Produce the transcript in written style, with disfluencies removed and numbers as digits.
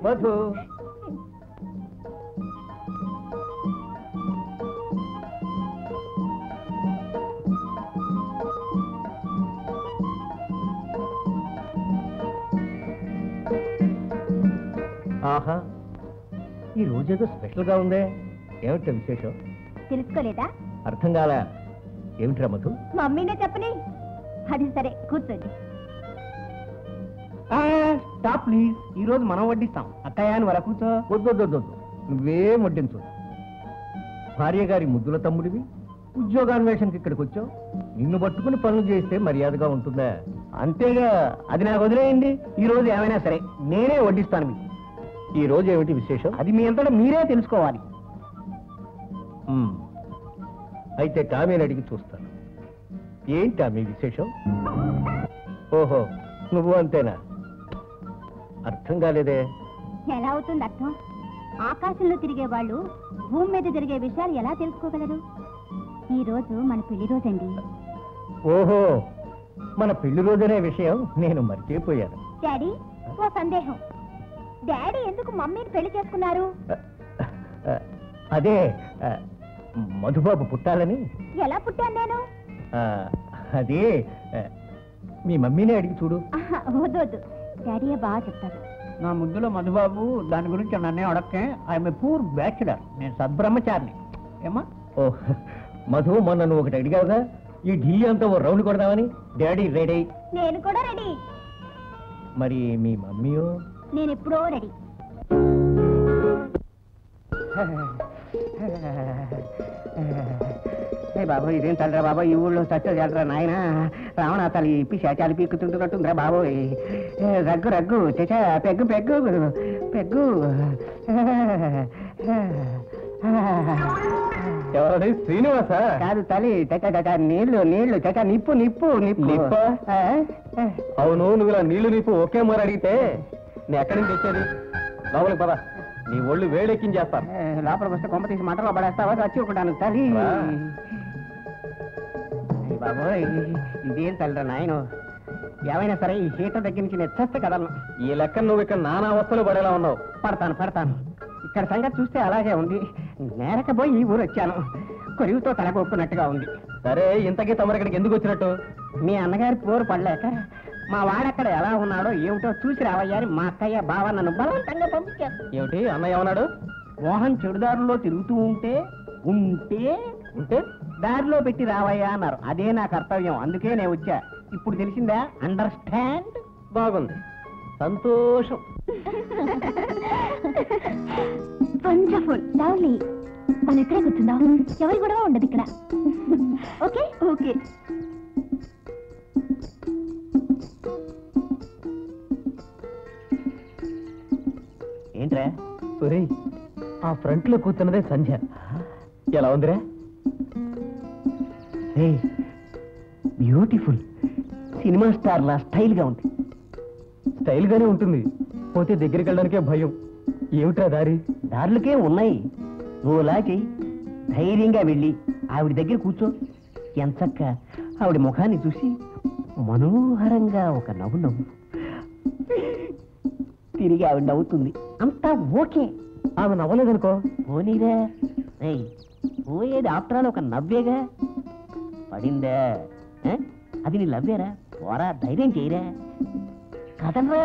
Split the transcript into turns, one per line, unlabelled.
మధు ఆహా, ఈ రోజేదో స్పెషల్గా ఉందే. ఏమిటా విశేషం?
తెలుసుకోలేదా?
అర్థం కాలా. ఏమిట్రా మధు?
మమ్మీనే చెప్పని. అది సరే, కూర్చోండి.
Stop please. ఈ రోజు మనం వడ్డిస్తాం. అక్కయ్య అని వర కూర్చో. వద్దు, నువ్వేం వడ్డించు. భార్య గారి ముద్దుల తమ్ముడివి, ఉద్యోగాన్వేషణకి ఇక్కడికి వచ్చావు. నిన్ను పట్టుకుని పనులు చేస్తే మర్యాదగా ఉంటుందా? అంతేగా. అది నాకు వదిలేయండి. ఈ రోజు ఏమైనా సరే నేనే వడ్డిస్తాను మీకు. ఈ రోజు ఏమిటి విశేషం? అది మీ అంతటా మీరే తెలుసుకోవాలి. అయితే టామీని అడిగి చూస్తాను. ఏంటా మీ విశేషం? ఓహో, నువ్వు అంతేనా? అర్థం కాలేదే.
ఎలా అవుతుంది అర్థం? ఆకాశంలో తిరిగే వాళ్ళు భూమి మీద జరిగే విషయాలు ఎలా తెలుసుకోగలరు? ఈ రోజు మన పెళ్లి రోజండి.
ఓహో, మన పెళ్లి రోజనే విషయం నేను మర్చిపోయాను.
డాడీ, ఓ సందేహం. డాడీ ఎందుకు మమ్మీని పెళ్లి చేసుకున్నారు?
అదే మధుబాబు పుట్టాలని.
ఎలా పుట్టాను నేను?
అదే మీ మమ్మీనే అడిగి చూడు.
వద్దు, డాడీయే బాగా చెప్తారు.
నా ముద్దులో మధుబాబు దాని గురించి నన్నే అడక్కే. I'm a poor bachelor. నేను సద్బ్రహ్మచారిని. ఏమా? ఓ మధు, మొన్న నువ్వు ఒకటి అడిగావుగా, ఈ ఢిల్లీ అంతా ఓ రౌండ్ కొడదామని. Daddy ready.
నేను కూడా రెడీ.
మరి మీ మమ్మీయో?
నేను ఎప్పుడో రెడీ.
బాబు, ఇదేం తల్లరా బాబా, ఈ ఊళ్ళో చచ్చరా నాయన. రావణాతలు ఇప్పి శాచాలు పీక్కుతుంటున్నట్టుందిరా బాబు. రగ్గు చచా, పెగ్గు ఎవరు? శ్రీనివాస కాదు తల్లి. నీళ్లు చచా, నిప్పు. అవును, నువ్వు ఇలా నీళ్లు నిప్పు ఒకే మరి అడిగితే నేను ఎక్కడి నుంచి తెచ్చేది? లోపలికి పద, నీ ఒళ్ళు వేడెక్కించేస్తాను. లోపలికి వస్తే కొంప తీసి మంటలో పడేస్తావా? వచ్చి ఒకటాను తల్లి. బాబోయ్, ఇదేం తల్లిరా నాయన. ఏమైనా సరే ఈ హీటర్ దగ్గర నుంచి నేను చేస్తే కదలను. ఈ లెక్క నువ్వు ఇక్కడ నానా అవస్థలు పడేలా ఉన్నావు. పడతాను. ఇక్కడ సంగతి చూస్తే అలాగే ఉంది. నేరకపోయి ఈ ఊరు వచ్చాను. కొరివితో తలగొప్పునట్టుగా ఉంది. సరే, ఇంతకీ తమరిక్కడికి ఎందుకు వచ్చినట్టు? మీ అన్నగారి పోరు పడలేక మా వాడక్కడ ఎలా ఉన్నాడో ఏమిటో చూసి రావయ్యాని మా అక్కయ్య బావ నన్ను బలవంతంగా పంపించారు. ఏమిటి అన్నయ్య ఉన్నాడు? మోహన్ చెడుదారుల్లో తిరుగుతూ ఉంటే దారిలో పెట్టి రావయ్యా అన్నారు. అదే నా కర్తవ్యం, అందుకే నేను వచ్చా. ఇప్పుడు తెలిసిందా? అండర్స్టాండ్? బాగుంది, సంతోషం.
Wonderful, lovely. మనం ఇక్కడే కూర్చుందాం. ఎవరి కూడా ఉండదు ఇక్కడ. ఓకే.
ఏంట్రా? ఆ ఫ్రంట్ లో కూర్చున్నదే సంధ్య. ఎలా ఉందిరా? బ్యూటిఫుల్. సినిమా స్టార్ లా స్టైల్ గా ఉంది. స్టైల్ గానే ఉంటుంది, పోతే దగ్గరికి వెళ్ళడానికే భయం. ఏమిట్రా దారి? దారులకే ఉన్నాయి. నువ్వులాకి ధైర్యంగా వెళ్ళి ఆవిడ దగ్గర కూర్చో. ఎంచక్క ఆవిడ ముఖాన్ని చూసి మనోహరంగా ఒక నవ్వు. తిరిగి ఆవిడ నవ్వుతుంది. అంతా ఓకే. ఆమె నవ్వలేదనుకో, పోనీరా. పోయేది ఆఫ్టర్ ఒక నవ్వేగా. పడిందా? అది నీ లవ్వేరా. పోరా, ధైర్యం చేయరా. కదలరా.